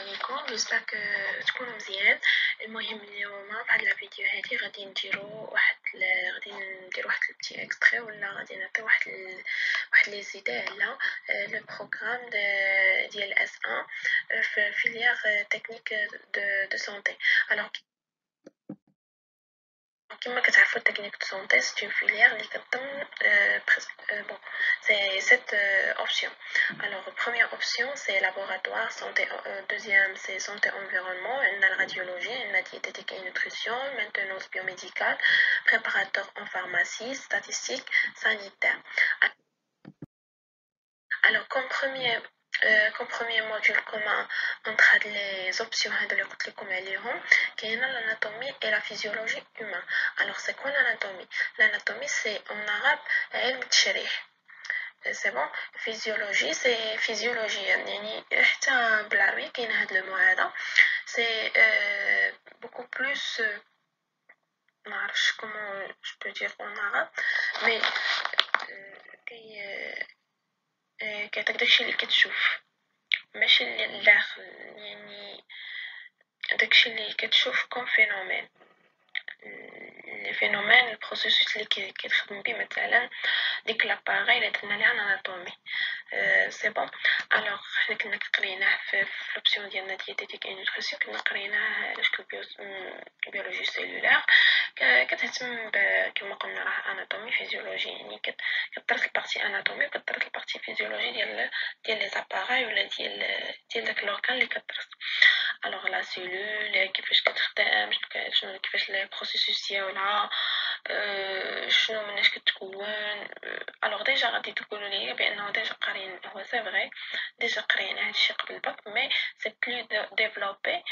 عليكم. جيسبر كو تكونوا مزيان. المهم اليوم فهاد لا فيديو هادي غادي نديرو واحد البتي اكستري ولا غادي نعطي واحد لي زيدي على لو بروغرام ديال اس 1 في فيليير تكنيك دو سونتي. الوغ كما كتعرفوا التكنيك دو سونتي سي اون فيليير اللي كتضم bon c'est cette option. Alors première option c'est laboratoire santé, deuxième c'est santé environnement, la radiologie, la diététique et nutrition, maintenance biomédicale, préparateur en pharmacie, statistique, sanitaire. Alors comme premier module commun entre les options اللي قلت لكم عليهم كاينه l'anatomie et la physiologie humaine. Alors c'est quoi l'anatomie? L'anatomie c'est en arabe علم التشريح. C'est bon. Physiologie c'est physiologie يعني حتى بالعربية كاين هاد لو مو هذا. C'est beaucoup plus ما عرفتش comment je peux dire en arabe mais كيعطيك داكشي اللي كتشوف ماشي اللي الداخل يعني داكشي اللي كتشوف كوم فينومين لي فينومين البروسيسوس اللي كيتخدم به مثلا ديك لاباري اللي درنا ليها الاناتومي. سي بون. الوغ حنا كنا قريناه في لوبسيون ديالنا دييتيتيك اي نوتريسيون كنا قريناه على شكل بيولوجي سيلولار كتهتم كما قلنا راه اناتومي فيزيولوجي يعني كدرس البارتي اناتومي وكدرس البارتي فيزيولوجي ديال لي زاباراي ولا ديال داك لورغان اللي كدرس. الوغ لا سيلول كيفاش كتخدم شنو كيفاش لي بروسيسوس ديالها شنو مناش كتكون. الوغ ديجا غادي تقولوا لي بانه ديجا قارين هو سي فري ديجا قرينا هادشي قبل الباك مي سي بلو ديفلوبي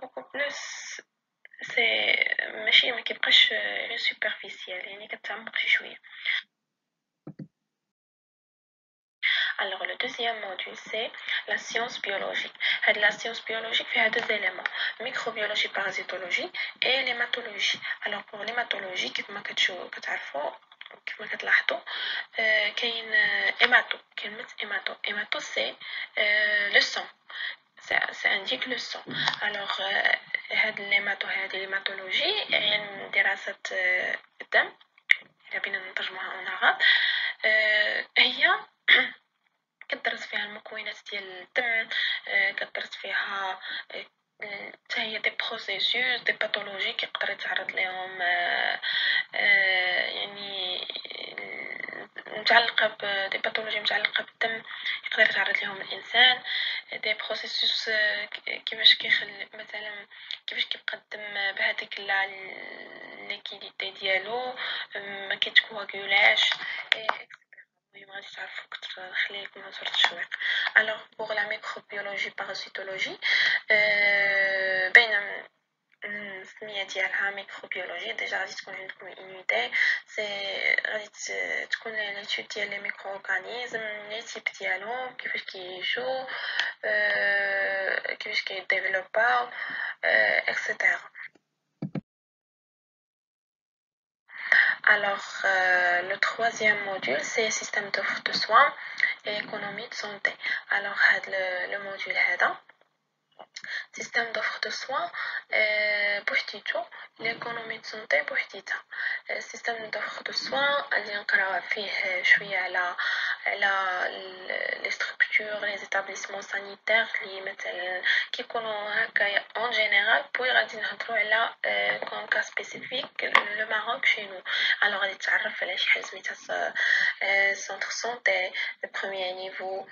بوكو بلوس سي ماشي ما كيبقاش غير سوبرفيسيال يعني كتعمق شي شويه. Alors le deuxième module c'est la science biologique. La science biologique fait deux éléments, microbiologie, parasitologie et l'hématologie. Alors pour l'hématologie كما كتعرفوا كما كتلاحظوا كاين hémato كلمة hémato c'est le sang. Ça indique le sang. Alors هاد l'hématologie علم دراسة الدم إلا بينا نترجموها en arabe هي كدرس فيها المكونات ديال الدم كدرس فيها حتى هي دي بروسيسوس دي باثولوجي كيقدر يتعرض لهم يعني متعلقه بدي باثولوجي متعلقه بالدم يقدر يتعرض لهم الانسان. دي بروسيسوس كيفاش كيخلي مثلا كيفاش كيبقى الدم بهذيك ليكيديتي ديالو ما كيتكواغولاش غادي تعرفوا كثر نخليكم هضره التشويق. الوغ بوغ لا ميكروبيولوجي باراسيتولوجي بين السميه ديالها ميكروبيولوجي ديجا غادي تكون عندكم اونيتي سي غادي تكون ليتود ديال لي ميكرو اورغانيزم لي تيب ديالهم كيفاش كيعيشوا كيفاش كيديفلوباو اكسيتيرا. Alors, le troisième module, c'est système d'offre de soins et économie de santé. Alors, le module هذا système d'offre de soins بوحديتو l'économie de santé بوحديتها. système d'offre de soins اللي نقراو فيه شويه على les structures les établissements sanitaires اللي مثلا كيكونوا هكا en général بوي غادي نهضروا على comme cas spécifique le Maroc chez nous. alors غادي تعرف على شي حاجه سميتها centre santé de premier niveau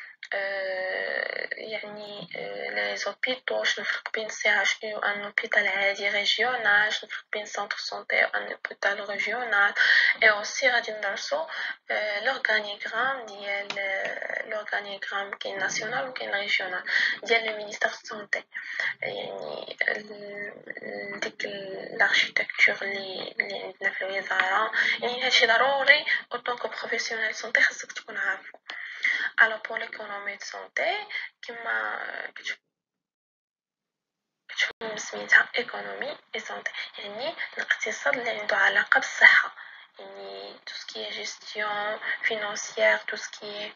يعني les hôpitaux شنو الفرق بين CHU وان hôpital عادي ريجيونال شنو الفرق بين centre santé وان hôpital régional et aussi غادي ندرسو l'organigramme ديال l'organigramme كاين ناسيونال وكاين ريجيونال ديال لو مينيستير سانتي يعني ديك الاركيتكتور اللي عندنا في الوزاره يعني هادشي ضروري اوطونكو بروفيسيونيل سانتي خاصك تكون عارفو. Alors pour l'économie de santé كما كتشوفوا سميتها économie et santé يعني الاقتصاد اللي عنده علاقة بالصحة يعني tout ce qui est gestion financière tout ce qui est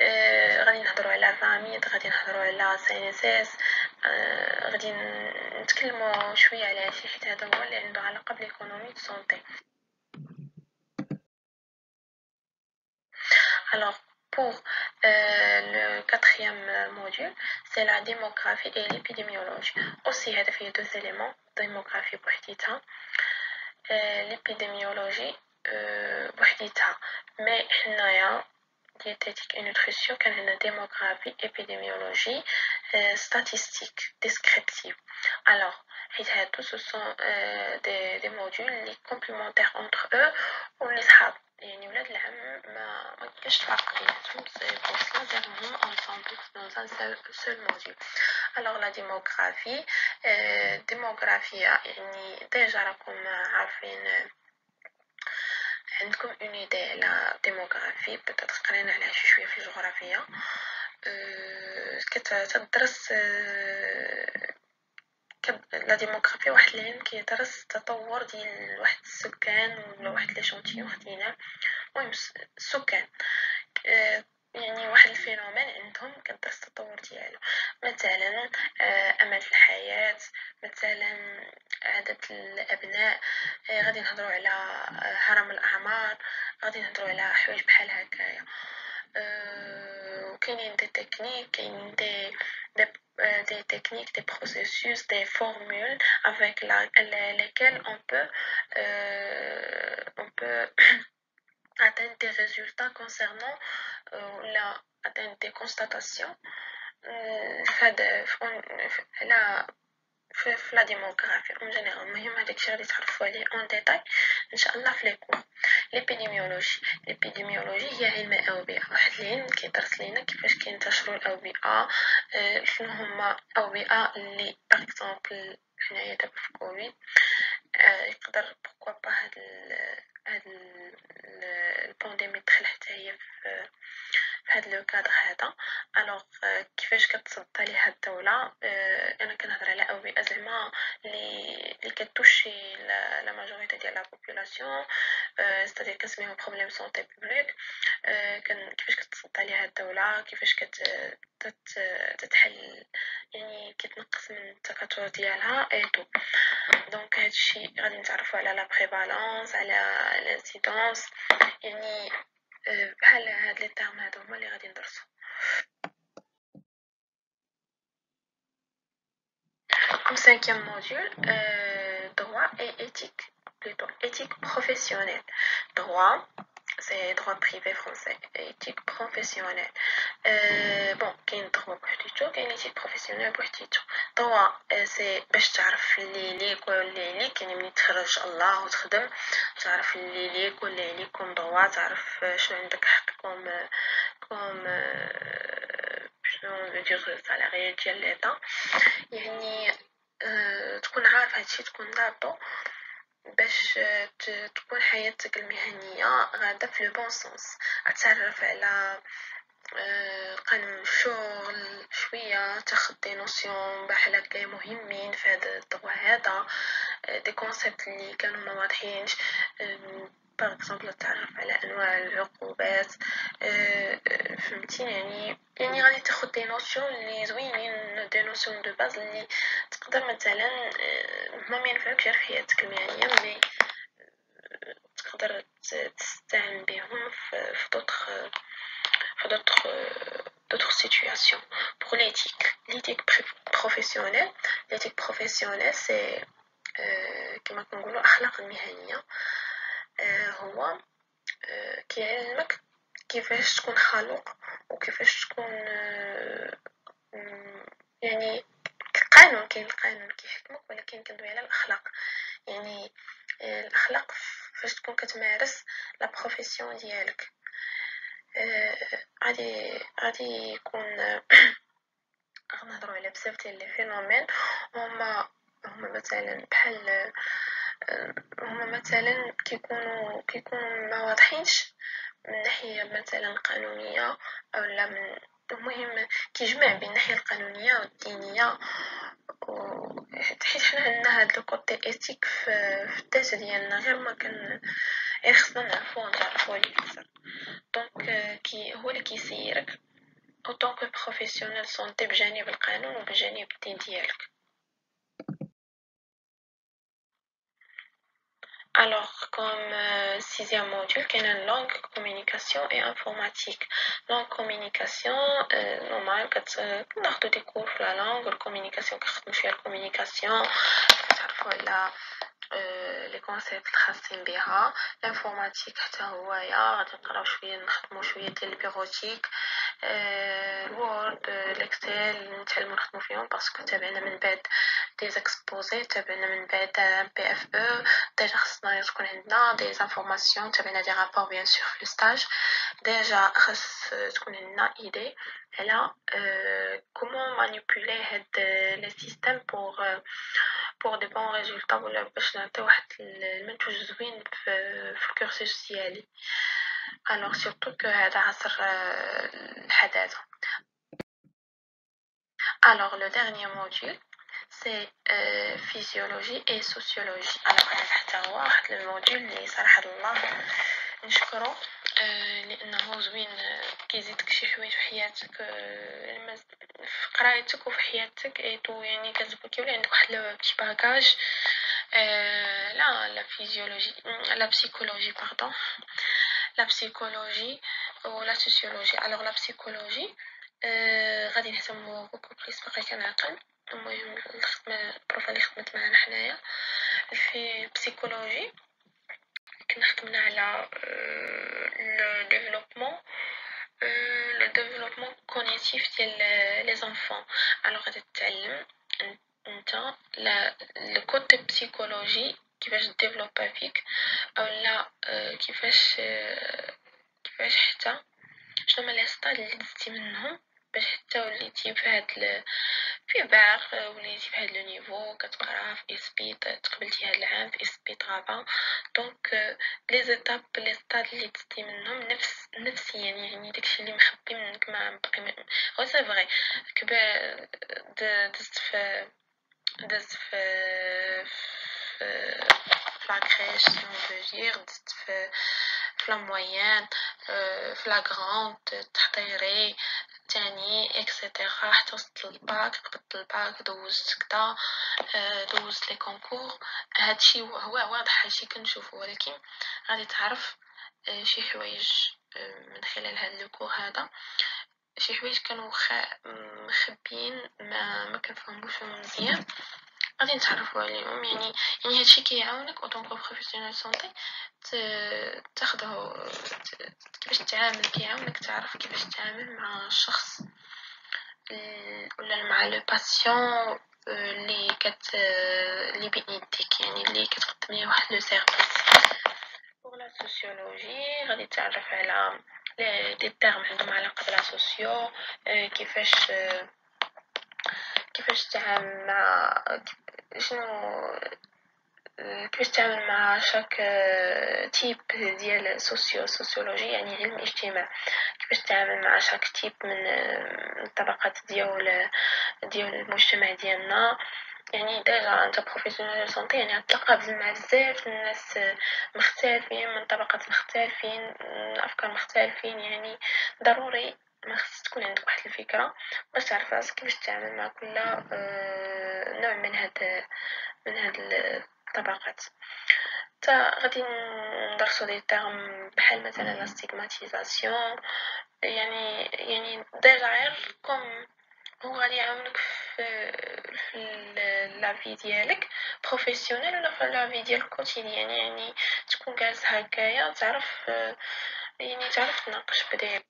غادي نهضروا على الراميد، غادي نهضروا على CNSS، غادي نتكلموا شويه على هادشي حيت هذا هو اللي عنده علاقه بالايكونومي دو سونتي. Alors, pour le quatrième module, c'est la démographie et l'épidémiologie. Aussi, il y a deux éléments, démographie بوحديتها, l'épidémiologie بوحديتها. Mais حنايا diététique et nutrition كان عندنا démographie, épidémiologie, statistique, descriptive. Alors, ce sont des modules complémentaires entre eux ou les صحاب. يعني ولاد العم ما كاش فرق بيناتهم pour cela درناهم ensemble dans un seul module. Alors la démographie démographie يعني ديجا راكم عارفين عندكم اون ايدي على ديموغرافي peut-être قرينا عليها شويه في الجغرافيا كتدرس لا ديموغرافي واحد العلم كيدرس التطور ديال واحد السكان ولا واحد ليشونتيون خدينا المهم السكان يعني واحد الفينومين عندهم كدرس التطور ديالو مثلا امل الحياه مثلا عدد الابناء غادي نهضروا على هرم الاعمار غادي نهضروا على حوايج بحال هكايا وكاينين دي تكنيك كاينين des techniques, des processus, des formules avec lesquelles on peut atteindre des résultats concernant atteindre des constatations في لا ديموغرافي اون جينيرال. المهم هذاك الشيء غادي تعرفوا عليه اون ديتاي ان شاء الله في ليكول. الابيديميولوجي هي علم الاوبئه واحد العلم كيدرس لينا كيفاش كينتشروا الاوبئه شنو هما اوبئه اللي باغ اكزومبل حنايا دابا في كوفيد يقدر بوكو با هاد البانديمي تدخل حتى هي في هاد لو كادر هذا. الوغ كيفاش كتصدى ليها الدوله انا كنهضر على اوبئه زعما اللي كتوشي لا ماجوريتي ديال لا بوبولاسيون ستادير كنسميهم بروبليم سونتي بوبليك كيفاش كتصدى ليها الدوله كيفاش تتحل يعني كتنقص من التكاثر ديالها اي تو. دونك هادشي غادي نتعرفوا على لا بريفالونس على الانسيدونس يعني بحال هاد لي تيرم هادو هما اللي غادي ندرسو. Comme cinquième module, droit et éthique, plutôt éthique professionnelle. Droit, c'est droit privé français, éthique professionnelle. Bon, كاين droit بوحديتو كاين éthique professionnelle بوحديتو. droit c'est باش تعرف اللي ليك واللي عليك يعني ملي تخرج الله وتخدم تعرف اللي ليك واللي عليك كوم droit تعرف شنو عندك حق كوم شنو ندير سالاري ديال ليطا يعني تكون عارف هادشي تكون ضابطو باش تكون حياتك المهنيه غاده في لو بون سونس. تعرف على قانون الشغل شويه تاخد دي نوسيون بحال هكا مهمين في هذا الضوء هذا دي كونسيبت اللي كانوا ما واضحينش باغ اكزومبل تعرف على انواع العقوبات فهمتيني يعني غادي تاخد دي نوسيون اللي زوينين دي نوسيون دو باز اللي تقدر مثلا ما ينفعوكش في حياتك المهنيه مي تقدر تستعين بهم في d'autres situations. Pour l'éthique professionnelle c'est كما كنقولوا اخلاق المهنيه هو كيعلمك كيفاش تكون خلوق وكيفاش تكون يعني القانون القانون كيحكمك ولكن كندوي على الاخلاق يعني الاخلاق فاش تكون كتمارس لا بروفيسيون ديالك غادي يكون غنهضروا على بزاف ديال لي فينومين هما مثلا بحال هما مثلا كيكونوا ما واضحينش من ناحيه مثلا قانونيه اولا من المهم كيجمع بين الناحيه القانونيه والدينيه حيت حنا عندنا هاد لو كوتي ايتيك في الذات ديالنا غير ما كان خصنا نعرفوا عليه اكثر. دونك هو اللي كيسيرك اوتون كو بروفيسيونيل سونتي بجانب القانون وبجانب الدين ديالك. Alors, comme sixième module, il y a une langue, communication et informatique. Langue, communication, normal, quand on des cours sur la langue, la communication, quand on la communication, la les concepts خاصين بها. l'informatique حتى هويا غادي نقراو شويه نخدمو شويه ديال البيروتيك الوورد الاكسل نتعلمو نخدمو فيهم باسكو تابعنا من بعد دي زيكسبوزي تابعنا من بعد بي اف او ديجا خصنا تكون عندنا دي انفورماسيون تابعنا دي رابور بيان سور في الستاج ديجا خاص تكون عندنا ايدي على comment manipuler هاد لي سيستيم pour des bons résultats ولا باش نعطي واحد المنتوج زوين في الكورسوس ديالي. alors surtout que هذا عصر الحداثة. alors le dernier module c'est physiologie et sociologie. alors هذا حتى هو واحد الموديول اللي صراحة الله نشكره لانه زوين كيزيدك شي حوايج في حياتك في قرايتك وفي حياتك ايتو يعني كيولي عندك واحد لو بتي باكاج لا فيزيولوجي لا بسيكولوجي باردون لا بسيكولوجي ولا سوسيولوجي. alors la psychologie غادي نهتمو بوكو بليس باقي كنعقل المهم الخدمه البروف اللي خدمت معنا حنايا في بسيكولوجي كنا خدمنا على le développement cognitif ديال les enfants. alors غادي تتعلم انت le côté psychologie كيفاش ديفلوبا فيك اولا كيفاش حتى شنو هما لي ستاد اللي دزتي منهم باش حتى وليتي في هاد في باغ وليتي في هاد لو نيفو كتقرا في اسبيط تقبلتي هاد العام في اسبيط رابع دونك لي زيتاب لي ستاد اللي دزتي منهم نفسيا يعني داكشي اللي مخبي منك ما باقي هو سي فري كبا دزت في لا كريش سي اون فو دير دزت في لا مويان في لا غراند تحضيري تاني اكسيتيرا حتى وصلت للباك قبضت الباك دوزت كدا دوزت لي كونكور. هادشي هو واضح هادشي كنشوفو ولكن غادي تعرف شي حوايج من خلال هاد لو كور هذا شي حوايج كانوا مخبيين ما كنفهموش مزيان غادي نتعرفوا عليهم يعني هادشي كيعاونك اوطون بروفيسيونيل سونتي تاخذه كيفاش تتعامل كيعاونك تعرف كيفاش تتعامل مع الشخص ولا مع لو باسيون اللي بين يديك يعني اللي كتقدم ليه واحد لو سيرفيس. pour la sociologie غادي تعرف على دي تيرم عندهم علاقه بلا سوسيو كيفاش تتعامل مع شنو كيفاش تتعامل مع شاك تيب ديال سوسيولوجي يعني علم الاجتماع كيفاش تتعامل مع شاك تيب من الطبقات ديال المجتمع ديالنا يعني ديجا انت بروفيسيونيل سونتي يعني غتلاقى مع بزاف الناس مختلفين من طبقات مختلفين من افكار مختلفين يعني ضروري ما خصك تكون عندك واحد الفكره باش تعرف راسك كيفاش تتعامل مع كل نوع من هاد الطبقات. تا غادي ندرسو دي تيرم بحال مثلا لا ستيغماتيزاسيون يعني ديجا غير كوم هو غادي يعاونك في لافي ديالك بروفيسيونيل ولا في لافي ديالك كوتيديان يعني تكون جالس هكايا تعرف يعني تعرف تناقش بداية.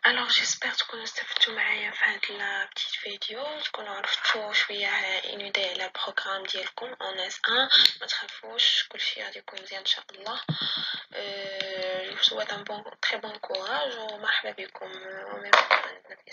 alors j'espère تكونوا استفدتوا معايا في هاد لا بتيت فيديو تكونوا عرفتوا شويه une idée على البروغرام ديالكم en S1 ما تخافوش كلشي غادي يكون مزيان ان شاء الله. je vous souhaite un très bon courage ومرحبا بكم ومن عندنا في